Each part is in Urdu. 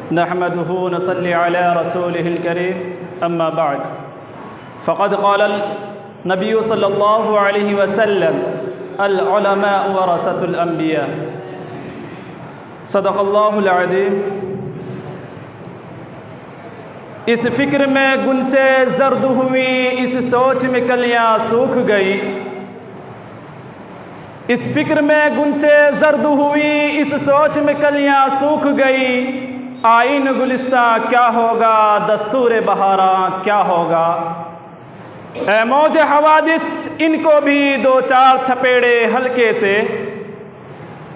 نحمده ونصلي على رسوله الكريم أما بعد فقد قال النبي صلى الله عليه وسلم العلماء ورثة الأنبياء صدق الله العظيم۔ اس فکر میں گنچے زرد ہوئی، اس سوچ میں کلیاں سوکھ گئی۔ اس فکر میں گنچے زرد ہوئی، اس سوچ میں کلیاں سوکھ گئی۔ آئین گلستہ کیا ہوگا، دستور بہاراں کیا ہوگا۔ اے موج حوادث ان کو بھی دو چار تھپیڑے ہلکے سے،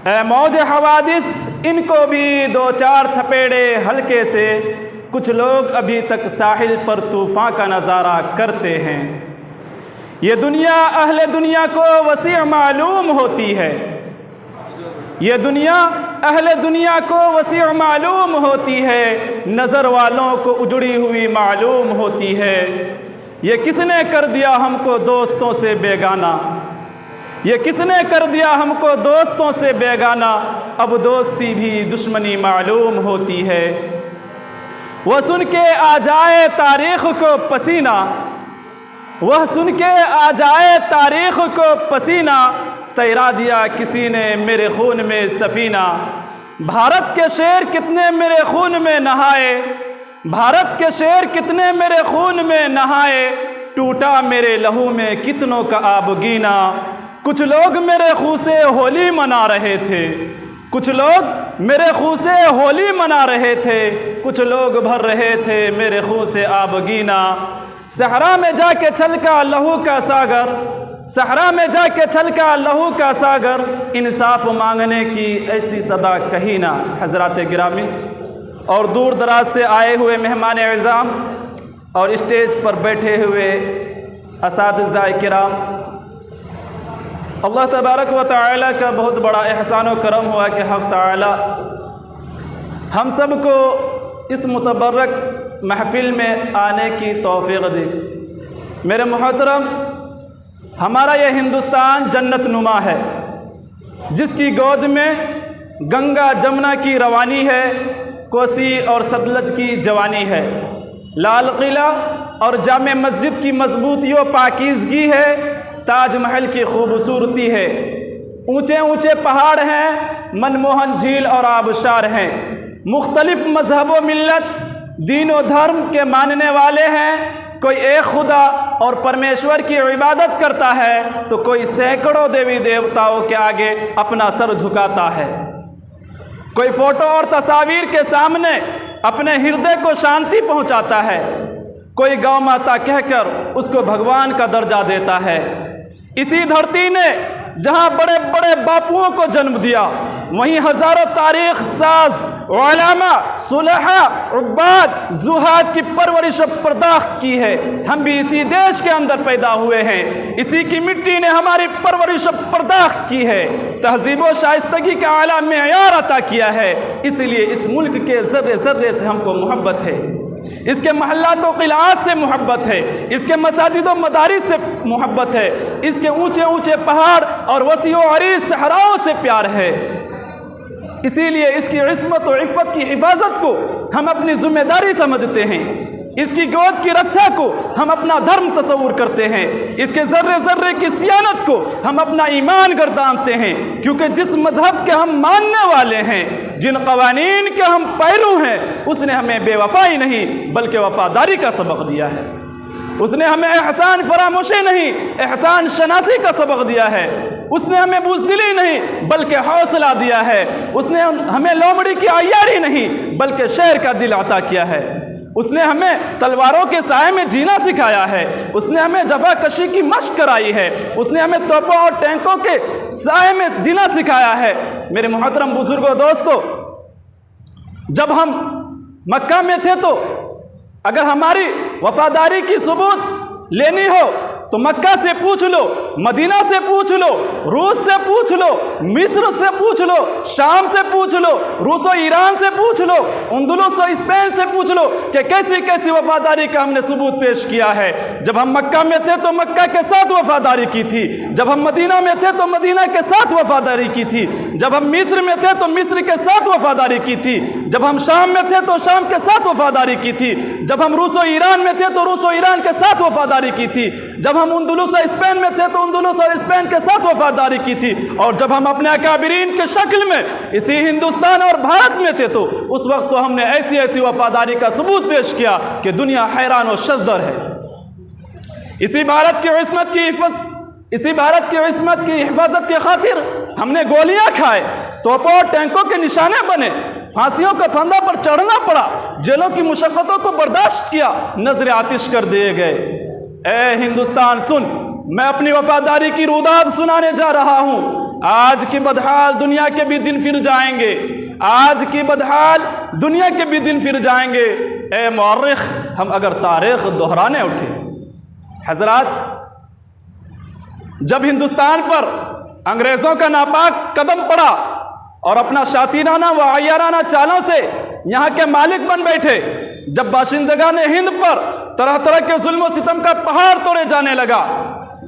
اے موج حوادث ان کو بھی دو چار تھپیڑے ہلکے سے۔ کچھ لوگ ابھی تک ساحل پر طوفان کا نظارہ کرتے ہیں۔ یہ دنیا اہل دنیا کو وسیع معلوم ہوتی ہے، یہ دنیا اہل دنیا کو وسیع معلوم ہوتی ہے، نظر والوں کو اجڑی ہوئی معلوم ہوتی ہے۔ یہ کس نے کر دیا ہم کو دوستوں سے بیگانہ، یہ کس نے کر دیا ہم کو دوستوں سے بیگانہ، اب دوستی بھی دشمنی معلوم ہوتی ہے۔ وہ سن کے آ جائے تاریخ کو پسینہ، وہ سن کے آ جائے تاریخ کو پسینہ، تیرا دیا کسی نے میرے خون میں سفینہ۔ بھارت کے شیر کتنے میرے خون میں نہائے، بھارت کے شیر کتنے میرے خون میں نہائے، ٹوٹا میرے لہو میں کتنوں کا آبگینہ۔ کچھ لوگ میرے خون سے ہولی منا رہے تھے، کچھ لوگ میرے خون سے ہولی منا رہے تھے، کچھ لوگ بھر رہے تھے میرے خون سے آبگینہ۔ صحرا میں جا کے چھلکا لہو کا ساگر، صحرا میں جا کے چھلکا لہو کا ساگر، انصاف مانگنے کی ایسی صدا کہیں نہ۔ حضرات گرامی اور دور دراز سے آئے ہوئے مہمان اعظام اور اسٹیج پر بیٹھے ہوئے اساتذہ کرام، اللہ تبارک و تعالی کا بہت بڑا احسان و کرم ہوا کہ حق تعالی ہم سب کو اس متبرک محفل میں آنے کی توفیق دی۔ میرے محترم، ہمارا یہ ہندوستان جنت نما ہے، جس کی گود میں گنگا جمنا کی روانی ہے، کوسی اور ستلج کی جوانی ہے، لال قلعہ اور جامع مسجد کی مضبوطی و پاکیزگی ہے، تاج محل کی خوبصورتی ہے، اونچے اونچے پہاڑ ہیں، منموہن جھیل اور آبشار ہیں، مختلف مذہب و ملت دین و دھرم کے ماننے والے ہیں، کوئی ایک خدا اور پرمیشور کی عبادت کرتا ہے تو کوئی سینکڑوں دیوی دیوتاؤں کے آگے اپنا سر جھکاتا ہے، کوئی فوٹو اور تصاویر کے سامنے اپنے ہردے کو شانتی پہنچاتا ہے، کوئی گاؤں ماتا کہہ کر اس کو بھگوان کا درجہ دیتا ہے۔ اسی دھرتی نے جہاں بڑے بڑے باپوؤں کو جنم دیا، وہیں ہزاروں تاریخ ساز علماء، صلحاء، عباد، زہاد کی پرورش و پرداخت کی ہے۔ ہم بھی اسی دیش کے اندر پیدا ہوئے ہیں، اسی کی مٹی نے ہماری پرورش و پرداخت کی ہے، تہذیب و شائستگی کا اعلیٰ معیار عطا کیا ہے۔ اس لیے اس ملک کے ذرے ذرے سے ہم کو محبت ہے، اس کے محلات و قلعات سے محبت ہے، اس کے مساجد و مدارس سے محبت ہے، اس کے اونچے اونچے پہاڑ اور وسیع و عریض صحراؤں سے پیار ہے۔ اسی لیے اس کی عصمت و عفت کی حفاظت کو ہم اپنی ذمہ داری سمجھتے ہیں، اس کی گود کی رکشا کو ہم اپنا دھرم تصور کرتے ہیں، اس کے ذرے ذرے کی صیانت کو ہم اپنا ایمان گردانتے ہیں، کیونکہ جس مذہب کے ہم ماننے والے ہیں، جن قوانین کے ہم پیرو ہیں، اس نے ہمیں بے وفائی نہیں بلکہ وفاداری کا سبق دیا ہے، اس نے ہمیں احسان فراموشی نہیں احسان شناسی کا سبق دیا ہے، اس نے ہمیں بزدلی نہیں بلکہ حوصلہ دیا ہے، اس نے ہمیں لومڑی کی عیاری نہیں بلکہ شیر کا دل عطا کیا ہے، اس نے ہمیں تلواروں کے سائے میں جینا سکھایا ہے، اس نے ہمیں جفا کشی کی مشق کرائی ہے، اس نے ہمیں توپوں اور ٹینکوں کے سائے میں جینا سکھایا ہے۔ میرے محترم بزرگوں، دوستو، جب ہم مکہ میں تھے تو اگر ہماری وفاداری کی ثبوت لینی ہو تو مکہ سے پوچھ لو، مدینہ سے پوچھ لو، روس سے پوچھ لو، مصر سے پوچھ لو، شام سے پوچھ لو، روس و ایران سے پوچھ لو، اندلس و اسپین سے پوچھ لو کہ کیسی کیسی وفاداری کا ہم نے ثبوت پیش کیا ہے۔ جب ہم مکہ میں تھے تو مکہ کے ساتھ وفاداری کی تھی، جب ہم مدینہ میں تھے تو مدینہ کے ساتھ وفاداری کی تھی، جب ہم مصر میں تھے تو مصر کے ساتھ وفاداری کی تھی، جب ہم شام میں تھے تو شام کے ساتھ وفاداری کی تھی، جب ہم روس و ایران میں تھے تو روس و ایران کے ساتھ وفاداری کی تھی، جب ہم اندلس و اسپین میں تھے تو اندلس اور اسپین کے ساتھ وفاداری کی تھی، اور جب ہم اپنے اکابرین کے شکل میں اسی ہندوستان اور بھارت میں تھے تو اس وقت تو ہم نے ایسی ایسی وفاداری کا ثبوت پیش کیا کہ دنیا حیران و شزدر ہے۔ اسی بھارت کی عصمت کی حفاظت کی خاطر ہم نے گولیاں کھائے، توپوں اور ٹینکوں کے نشانے بنے، پھانسیوں کا پھندا پر چڑھنا پڑا، جیلوں کی مشقتوں کو برداشت کیا، نذر آتش کر دیے گئے۔ اے ہندوستان سن، میں اپنی وفاداری کی روداد سنانے جا رہا ہوں۔ آج کی بدحال دنیا کے بھی دن پھر جائیں گے، آج کی بدحال دنیا کے بھی دن پھر جائیں گے۔ اے مورخ، ہم اگر تاریخ دہرانے اٹھے۔ حضرات، جب ہندوستان پر انگریزوں کا ناپاک قدم پڑا اور اپنا شاطرانہ و عیارانہ چالوں سے یہاں کے مالک بن بیٹھے، جب باشندگان ہند پر طرح طرح کے ظلم و ستم کا پہاڑ توڑے جانے لگا،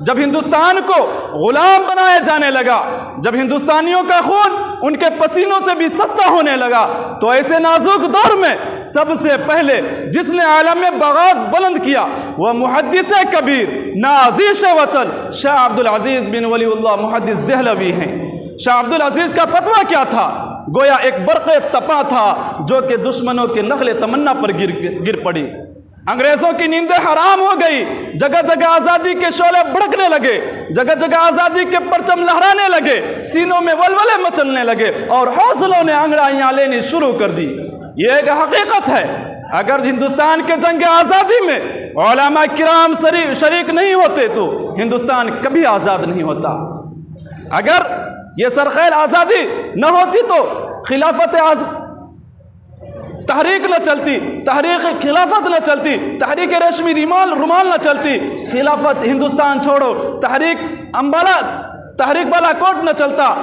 جب ہندوستان کو غلام بنایا جانے لگا، جب ہندوستانیوں کا خون ان کے پسینوں سے بھی سستا ہونے لگا، تو ایسے نازک دور میں سب سے پہلے جس نے عالم بغاوت بلند کیا وہ محدث کبیر نازیش وطن شاہ عبدالعزیز بن ولی اللہ محدث دہلوی ہیں۔ شاہ عبدالعزیز کا فتویٰ کیا تھا؟ گویا ایک برق تپا تھا جو کہ دشمنوں کے نخل تمنا پر گر پڑی۔ انگریزوں کی نیندیں حرام ہو گئی، جگہ جگہ آزادی کے شعلے بھڑکنے لگے، جگہ جگہ آزادی کے پرچم لہرانے لگے، سینوں میں ولولے مچلنے لگے اور حوصلوں نے انگڑائیاں لینی شروع کر دی۔ یہ ایک حقیقت ہے، اگر ہندوستان کے جنگ آزادی میں علماء کرام شریک نہیں ہوتے تو ہندوستان کبھی آزاد نہیں ہوتا۔ اگر یہ سرخیل آزادی نہ ہوتی تو خلافت تحریک نہ چلتی، تحریک خلافت نہ چلتی، تحریک ریشمی رومال نہ چلتی، خلافت ہندوستان چھوڑو تحریک بالا کوٹ نہ چلتا،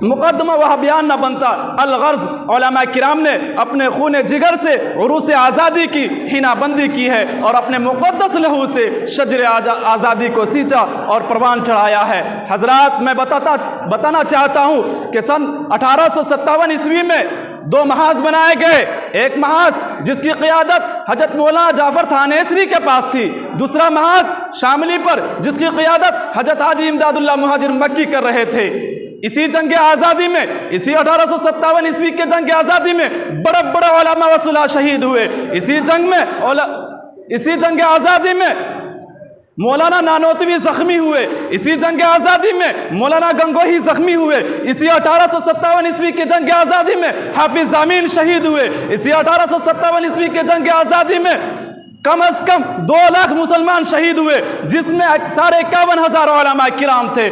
مقدمہ وہ بیان نہ بنتا۔ الغرض علماء کرام نے اپنے خون جگر سے عروس آزادی کی حنا بندی کی ہے اور اپنے مقدس لہو سے شجر آزادی کو سینچا اور پروان چڑھایا ہے۔ حضرات، میں بتانا چاہتا ہوں کہ سن 1857 عیسوی میں 2 محاذ بنائے گئے۔ ایک محاذ جس کی قیادت حضرت مولانا جعفر تھانیسری کے پاس تھی، دوسرا محاذ شاملی پر جس کی قیادت حضرت حاجی امداد اللہ مہاجر مکی کر رہے تھے۔ اسی جنگ آزادی میں، اسی 1857 عیسوی کے جنگ آزادی میں بڑے بڑے علماء و صلاح شہید ہوئے۔ اسی جنگ آزادی میں مولانا نانوتوی زخمی ہوئے، اسی جنگ آزادی میں مولانا گنگوہی زخمی ہوئے، اسی 1857 عیسوی کے جنگ آزادی میں حافظ امین شہید ہوئے، اسی 1857 عیسوی کے جنگ آزادی میں کم از کم 2 لاکھ مسلمان شہید ہوئے، جس میں 51,000 علماء کرام تھے۔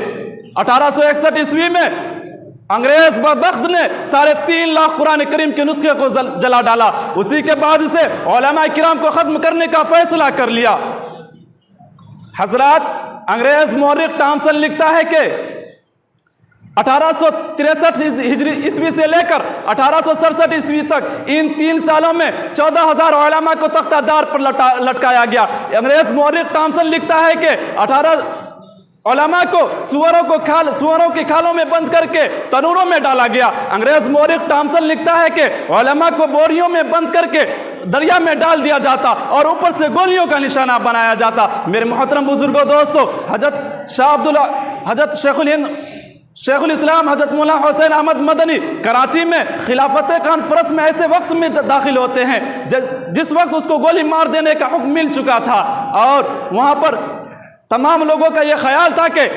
1861 عیسوی میں انگریز بدبخت نے 3.5 لاکھ قرآن کریم کے نسخے کو جلا ڈالا۔ اسی کے بعد سے علماء کرام کو ختم کرنے کا فیصلہ کر لیا۔ حضرات، انگریز مورخ ٹامسن لکھتا ہے کہ 1863 ہجری عیسوی سے لے کر 1867 عیسوی تک ان 3 سالوں میں 14,000 علماء کو تختہ دار پر لٹکایا گیا۔ انگریز مورخ ٹامسن لکھتا ہے کہ 18 علماء کو سوروں کی کھالوں میں بند کر کے تنوروں میں ڈالا گیا۔ انگریز مورخ ٹامسن لکھتا ہے کہ علماء کو بوریوں میں بند کر کے دریا میں ڈال دیا جاتا اور اوپر سے گولیوں کا نشانہ بنایا جاتا۔ میرے محترم بزرگوں، دوستو، حضرت شیخ الاسلام حضرت مولانا حسین احمد مدنی کراچی میں خلافت کانفرنس میں ایسے وقت میں داخل ہوتے ہیں جس وقت اس کو گولی مار دینے کا حکم مل چکا تھا، اور وہاں پر تمام لوگوں کا یہ خیال تھا کہ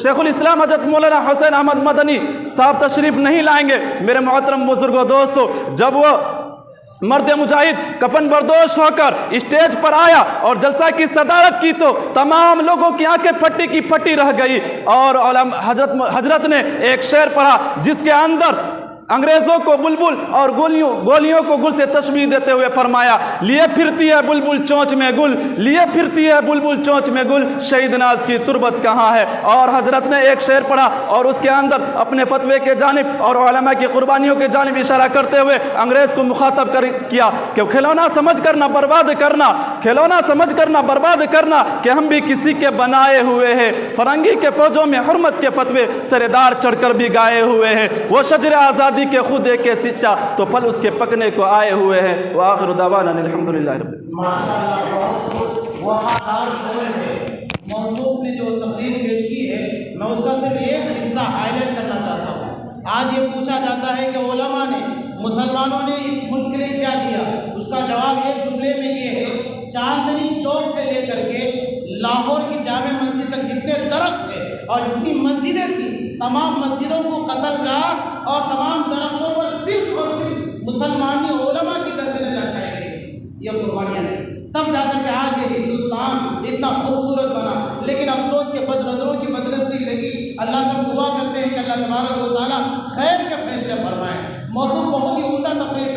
شیخ الاسلام حضرت مولانا حسین احمد مدنی صاحب تشریف نہیں لائیں گے۔ میرے محترم بزرگوں، دوستو، جب وہ مرد مجاہد کفن بردوش ہو کر اسٹیج پر آیا اور جلسہ کی صدارت کی تو تمام لوگوں کی آنکھیں پھٹی کی پھٹی رہ گئی، اور حضرت نے ایک شعر پڑھا جس کے اندر انگریزوں کو بلبل اور گولیوں کو گل سے تشبیہ دیتے ہوئے فرمایا لیے پھرتی ہے بلبل چونچ میں گل، لیے پھرتی ہے بلبل چونچ میں گل، شہید ناز کی تربت کہاں ہے۔ اور حضرت نے ایک شعر پڑھا اور اس کے اندر اپنے فتوے کے جانب اور علماء کی قربانیوں کے جانب اشارہ کرتے ہوئے انگریز کو مخاطب کیا کہ کھلونا سمجھ کر نہ برباد کرنا، کھلونا سمجھ کر نہ برباد کرنا کہ ہم بھی کسی کے بنائے ہوئے ہیں، فرنگی کے فوجوں میں حرمت کے فتوے سردار چڑھ کر بھی گائے ہوئے ہیں، وہ شجر آزادی کے خود ایک سچا تو پھل اس کے پکنے کو آئے ہوئے ہیں۔ وآخر دعوانا الحمدللہ رب العالمین۔ وفادار قول ہے۔ موصوف نے جو تقریر پیش کی ہے میں اس کا صرف ایک حصہ ہائی لائٹ کرنا چاہتا ہوں۔ آج یہ پوچھا جاتا ہے کہ علماء نے مسلمانوں نے اس ملک کے لیے کیا کیا، اس کا جواب ایک جملے میں یہ ہے، چاندنی چوک سے لے کر کے لاہور کی جامع مسجد تک جتنے درخت تھے اور جتنی مسجدیں تھیں تمام مسجدوں کو قتل گاہ اور تمام درختوں پر صرف اور صرف مسلمانی علماء کی گردنیں لٹکائی گئی، یہ قربانیاں ہیں۔ تب جا کر کے آج یہ ہندوستان اتنا خوبصورت بنا، لیکن افسوس کے بد نظروں کی بد نظری لگی۔ اللہ سے ہم دعا کرتے ہیں کہ اللہ تبارک و تعالیٰ خیر کے فیصلے فرمائے۔ موضوع بہت ہی عمدہ تقریر